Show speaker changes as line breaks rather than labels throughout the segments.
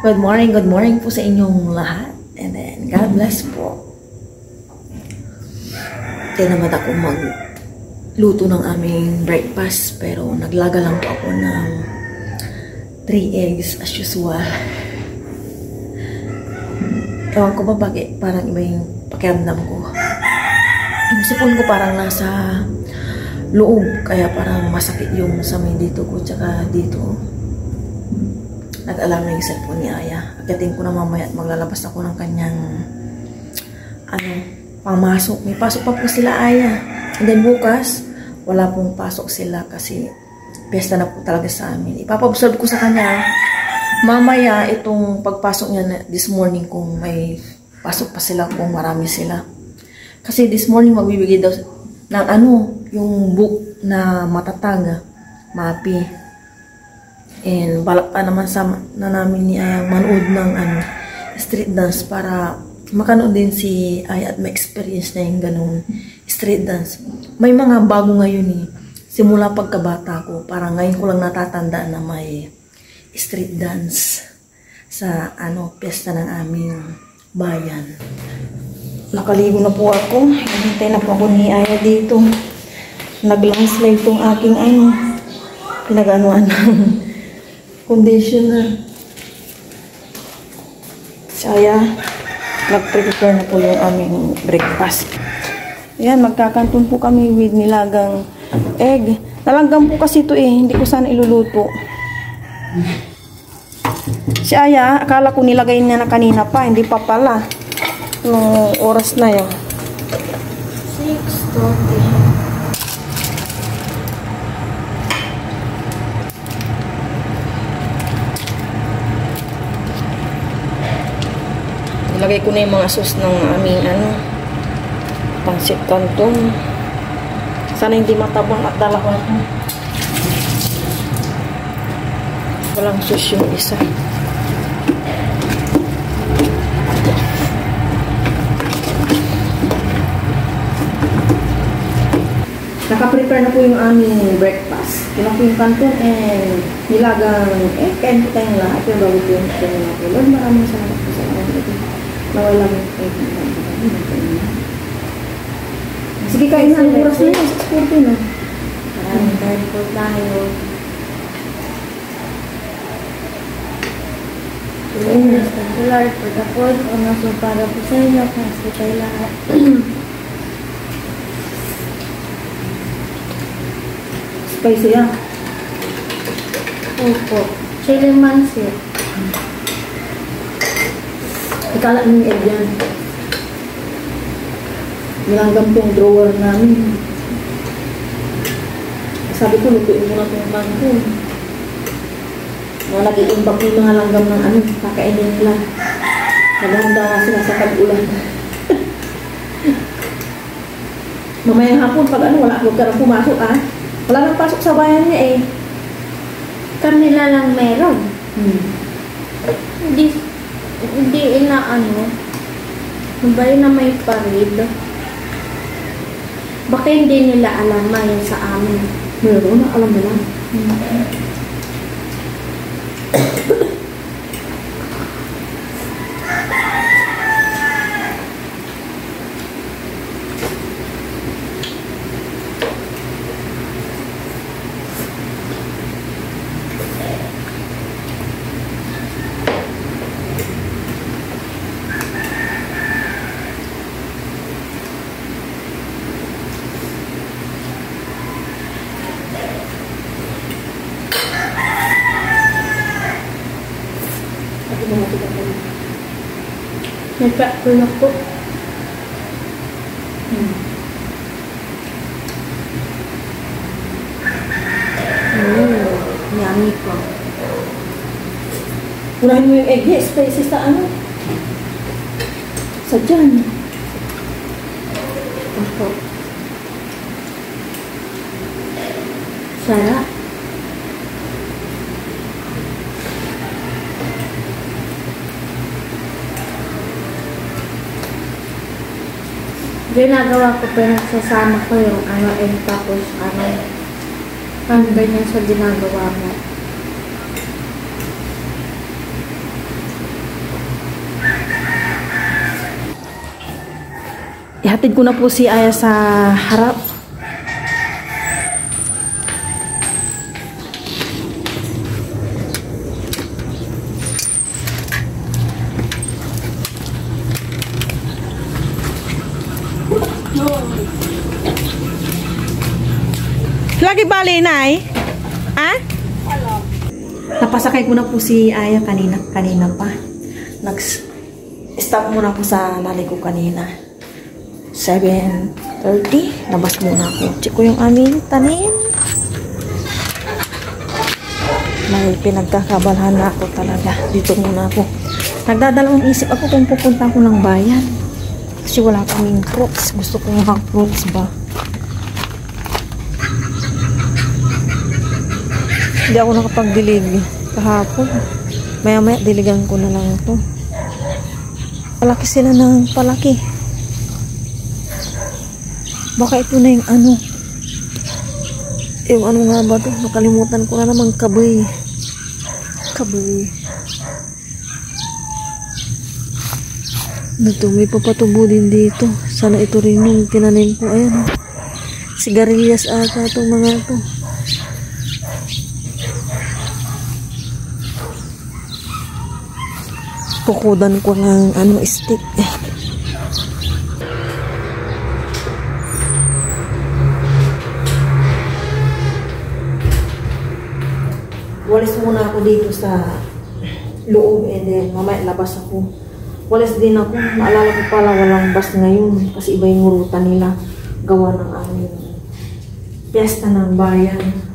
Good morning po sa inyong lahat. And then, God bless po. Kaya naman ako magluto ng aming breakfast, pero naglaga lang po ako ng 3 eggs as usual. Ewan ko ba bakit parang iba yung pakiramdam ko. Yung sipon ko parang nasa loob, kaya parang masakit yung sa may dito ko, tsaka dito. Nag-alarm na yung cellphone ni Aya. Agatin ko na mamaya at maglalabas ako ng kanyang pamasok. May pasok pa po sila, Aya. And then bukas, wala pong pasok sila kasi piyesta na po talaga sa amin. Ipapabsorb ko sa kanya mamaya itong pagpasok niya this morning kung may pasok pa sila, kung marami sila. Kasi this morning magbibigay daw ng yung book na matatag, MAPI. And balak pa naman na namin ni Aya manood ng street dance para makanood din si Aya at ma-experience na yung ganun street dance. May mga bago ngayon simula pagkabata ko, parang ngayon ko lang natatanda na may street dance sa piyesta ng aming bayan. Nakaligo na po ako. Hintay na po ako ni Aya dito. Nag-landslide itong aking pinag-anuan conditioner. Si Aya, nag-prepare na po yung aming breakfast. Ayan, magkakanton po kami with nilagang egg. Nalanggam po kasi ito hindi ko sana iluluto. Si Aya, akala ko nilagay niya na kanina pa, hindi pa pala. Nung oras na yun. 6:20. Ilagay ko na yung mga sauce ng aming pancit canton. Sana hindi matabang at dalawa ito. Walang sauce yung isa. Naka-prepare na po yung aming breakfast. Kinuha ko yung canton and nilagang egg. Kain po tayong lahat. Yung bago po yung natin. Lord, maraming salamat po sa mga nawala mo yung egg. Sige, kain na. Oras na yun. 6:40 na. Maraming kain po tayo.
Thank you, Lord, for the food. So para po sa inyo. Kasi tayo lahat.
Spicy yan.
Opo. Chili mansi.
Ikala ng egg yan. Nilanggam tong drawer namin. Sabi ko, lutuin mo na itong bangko. Mga nag-iimbak yung mga langgam ng kakainin nila. Naghanda nga sila sa pag-ulan. Mamayang hapon, pag huwag ka nang pumasok wala nang pasok sa bayan niya
Kanila lang meron. Hindi Ba na may parid? Baka hindi nila alam yun sa amin.
Meron, alam nila.
May pepper na po.
Yummy po. Unahin mo yung egg. Spicy sa sa dyan.
Opo. Sarap. Ginagawa ko pero sasama ko yung egg tapos ganyan sa ginagawa mo.
Ihatid ko na po si Aya sa harap. Lagi bali, Nay? Ha? Napasakay ko na po si Aya kanina pa. Nag-stop muna po sa nanay ko kanina. 7:30. Labas muna ako. Check ko yung aming tanim. May pinagkakabalhan na ako talaga. Dito muna ako. Nagdadalawang isip ako kung pupunta ako ng bayan. Kasi wala kaming fruits. Gusto ko ng fruits ba? Hindi ako nakapagdilig kahapon. Maya-maya diligan ko na lang ito. Palaki sila ng palaki. Baka ito na yung ano. Yung ano nga ba ito? Nakalimutan ko na naman. Kaboy. Kaboy. Ito, may papatubo din dito. Sana ito rin yung tinanim ko. Ayan. Sigarilyas ata itong mga ito. Pukudan ko ng stick. Walis muna ako dito sa loob and then mamaya labas ako. Walis din ako. Naalala ko pala walang bus ngayon kasi iba yung ruta nila. Gawa ng aming piyesta ng bayan.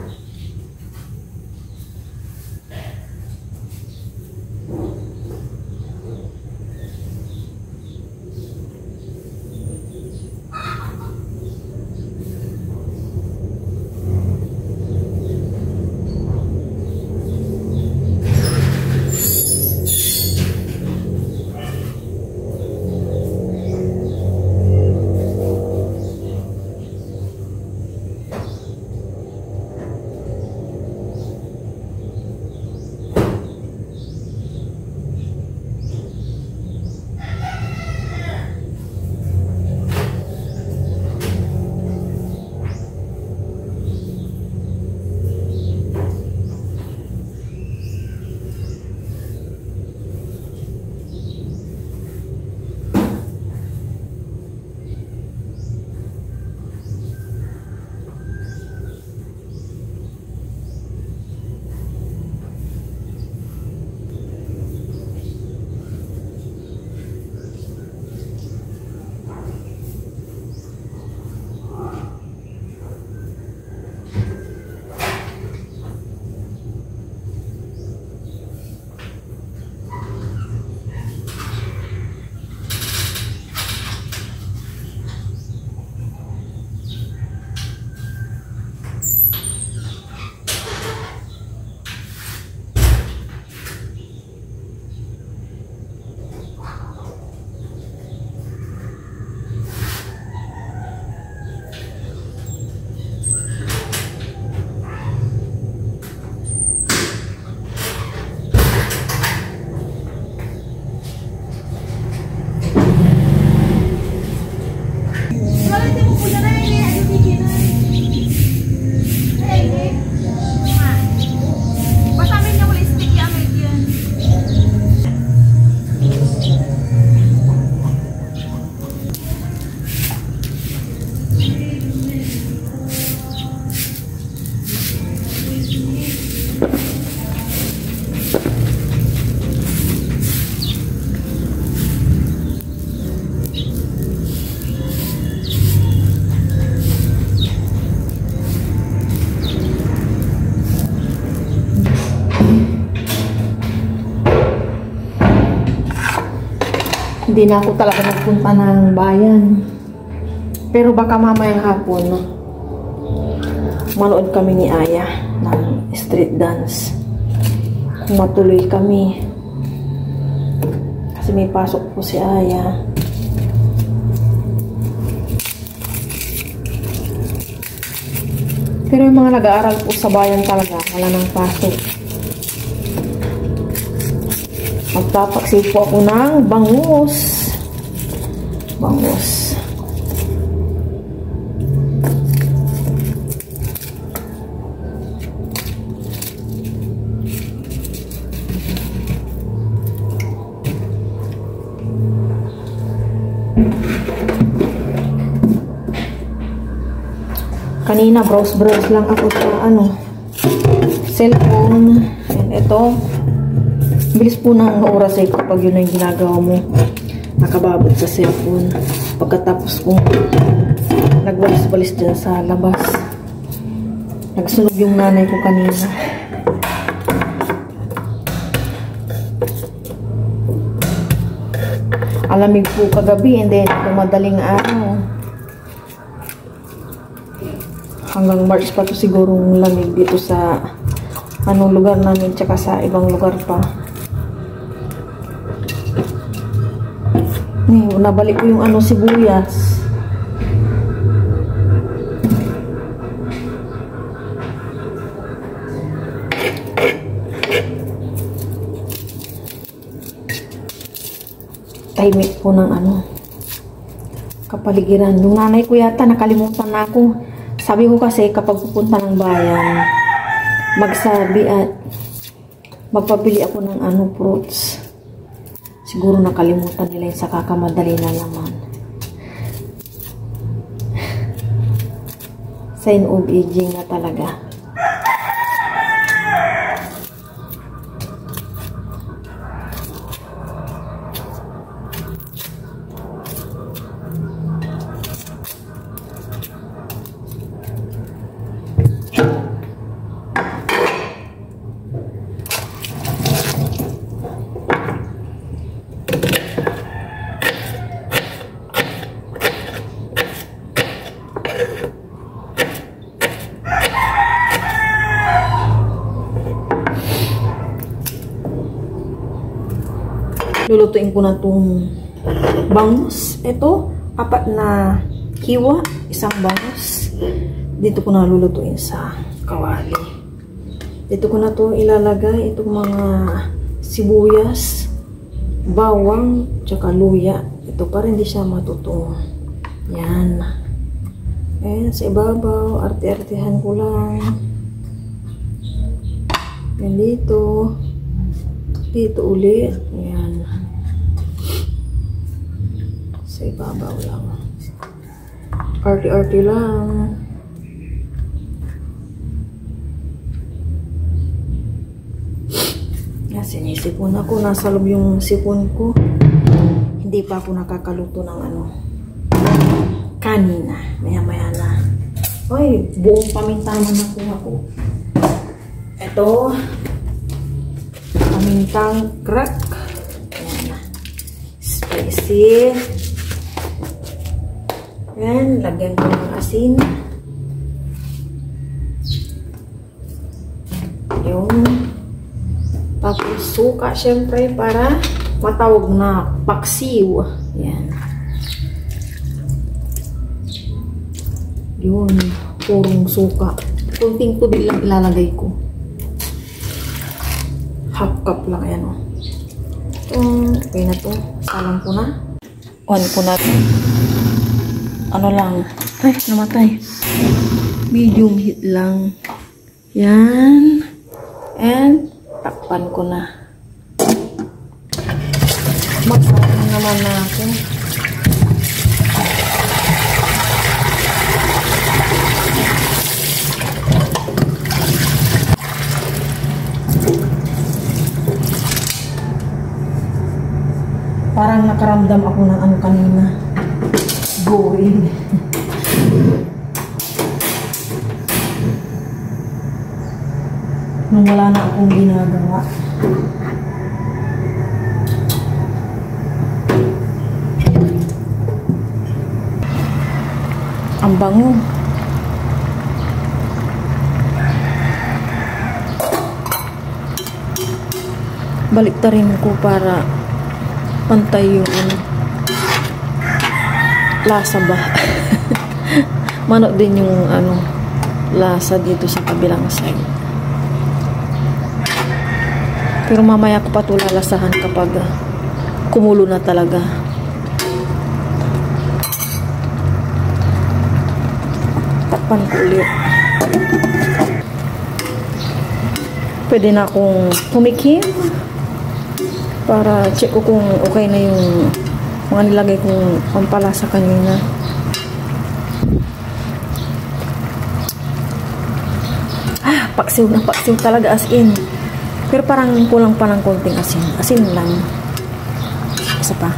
Hindi na ako talaga nagpunta ng bayan. Pero baka mamayang hapon, no? Manood kami ni Aya ng street dance. Kung matuloy kami. Kasi may pasok po si Aya. Pero yung mga nag-aaral po sa bayan talaga, wala nang pasok. Magpapaksip po ako ng bangus. Bangus. Kanina, browse lang ako sa cellphone. And ito, bilis po ng oras ay kapag yun ang ginagawa mo. Nakababad sa cellphone. Pagkatapos kong nagwalis-walis dyan sa labas. Nagsunog yung nanay ko kanina. Alamig po kagabi and then madaling araw. Hanggang March pa to sigurong lamig dito sa lugar namin tsaka sa ibang lugar pa. Nabalik ko yung sibuyas. Tahimik po ng kapaligiran. Yung nanay ko yata nakalimutan na ako. Sabi ko kasi kapag pupunta ng bayan, magsabi at magpapili ako ng fruits. Siguro nakalimutan nila yung sa kakamadali na naman. Sign of aging na talaga. Lulutuin ko na itong bangus. Ito, 4 na hiwa, 1 bangus. Dito ko na lulutuin sa kawali. Dito ko na to ilalagay itong mga sibuyas, bawang, tsaka luya. Ito para hindi siya matutong. Yan. Ayan, sa ibabaw, arte-artehan ko lang. Yan dito. Dito ulit. Yan. Sa ibabaw lang. Arte-arte lang. Yan, sinisipon ako. Nasa loob yung sipon ko. Hindi pa ako nakakaluto ng kanina. Maya-maya na. Ay, buong paminta naman nakuha ko. Ito. Pamintang crack. Ayan. Spicy. Ayan. Lagyan ko ng asin. Yung. Tapos suka syempre para matawag na paksiw. Ayan. Yun. Purong suka. Kunting tubig lang ilalagay ko. Half cup lang, ayan o. Okay na to. Salang ko na. On ko na. Ano lang. Ay, namatay. Medium heat lang. Yan. And, takpan ko na. Magsalang naman na ako. Parang nakaramdam ako ng kanina. Boring. Nung wala na akong ginagawa. Ang bango. Baliktarin ko para pantay yung lasa ba. Manok din yung lasa dito sa kabilang side. Pero mamaya ko pa ito lalasahan kapag kumulo na talaga. Takpan ko ulit. Pwede na akong tumikim para check ko kung okay na yung mga nilagay kong pampalasa kanina. Paksiw na paksiw talaga as in. Pero parang kulang pa ng konting asin. Asin lang. Isa pa.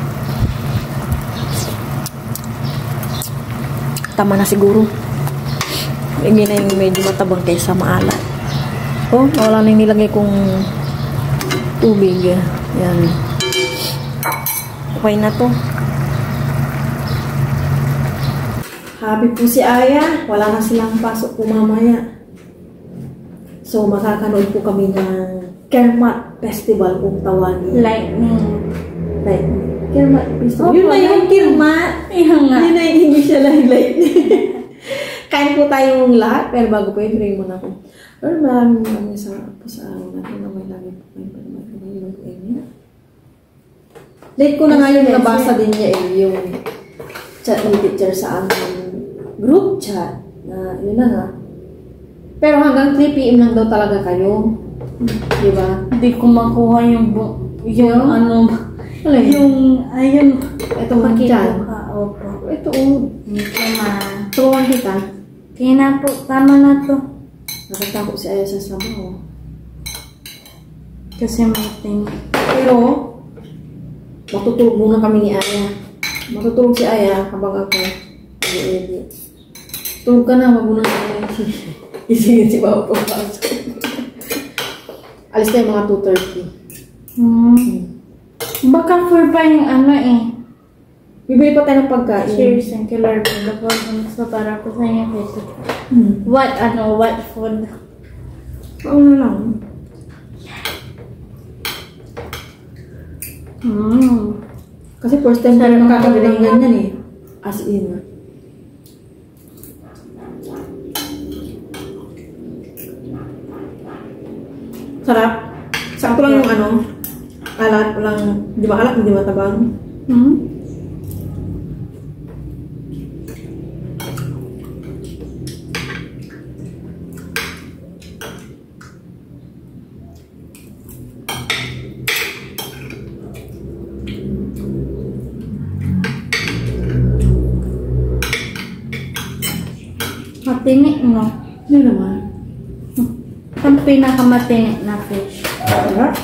Tama na siguro. Hindi na yung medyo matabang kaysa maalat. Oh, wala na yung nilagay kong tubig. Yan. Okay na to. Happy po si Aya. Wala na silang pasok po mamaya. So, makakanood po kami ng Kermat Festival kung tawagin.
Lightning.
Kermat Festival.
Oh,
Yun na yung Kermat.
Yun nga.
Yun na yung English na lightning. Kain po tayong lahat. Pero bago po yun, ring muna ako. Pero maraming sa araw natin na may lagi po kayo. Late ko na nga yung nabasa din niya yung chat ni teacher sa aming group chat. Na, yun na nga. Pero hanggang 3 PM lang daw talaga kayo. Di ba?
Hindi ko makuha yung ano, yung, ayun.
Ito mo dyan.
Opo.
Ito
Ito ma.
turuan kita.
Kaya na po, tama na to.
Nakatako si Aya sa sabaw.
Kasi may ting.
Pero, matutulog muna kami ni Aya. Matutulog si Aya habang ako. Hindi. Tulog ka na, wag mo na isingin si Papa papasok. Alis tayo mga 2:30.
Baka for pa yung ano eh.
Bibili pa tayo ng pagkain.
Cheers and killer food. So para ko sa inyo kasi. What food?
Oo na lang. Kasi first time tayo nakakabili ng ganyan eh. As in. Sarap. Sakto lang yung ano. Alat, walang, hindi maalat, hindi matabang.
Matinik, no?
Hindi naman.
Ang pinakamatinik na fish.
Sarap.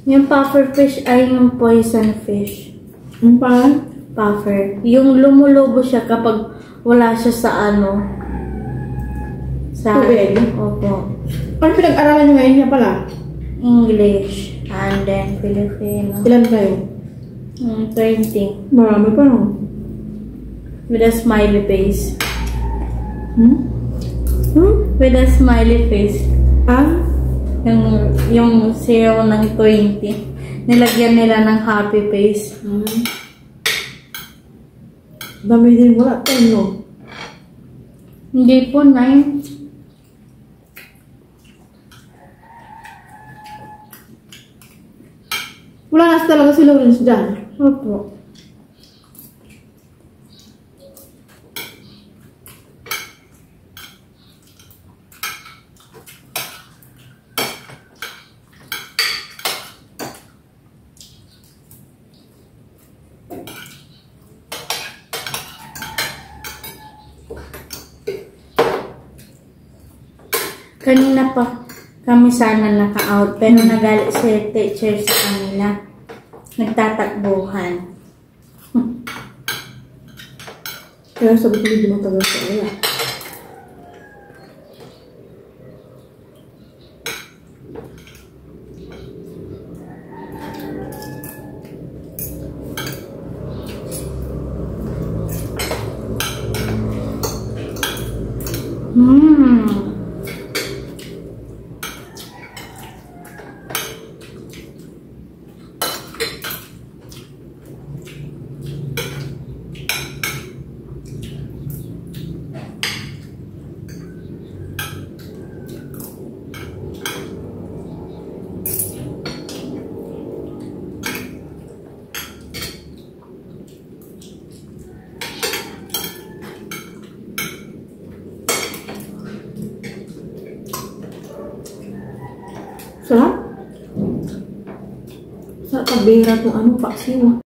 Yung puffer fish ay yung poison fish.
Yung pan?
Puffer. Yung lumulobo siya kapag wala siya sa ano. Sa
tubig?
Opo.
Ano pinag-aralan nyo ngayon niya pala?
English. And then Filipino.
Ilan kayo?
20.
Marami pa no?
With a smiley face. With a smiley face. Yung 0 ng 20. Nilagyan nila ng happy face.
Dami din wala tayo no?
Hindi po, 9.
Wala na talaga si Lawrence dyan.
Opo. Kanina pa kami sana naka-out, pero nagalit si teacher sa kanila. Nagtatakbuhan.
Kaya sabi ko hindi matagal sa kaya. Sarap. Sa kabera itong ano, paksiw.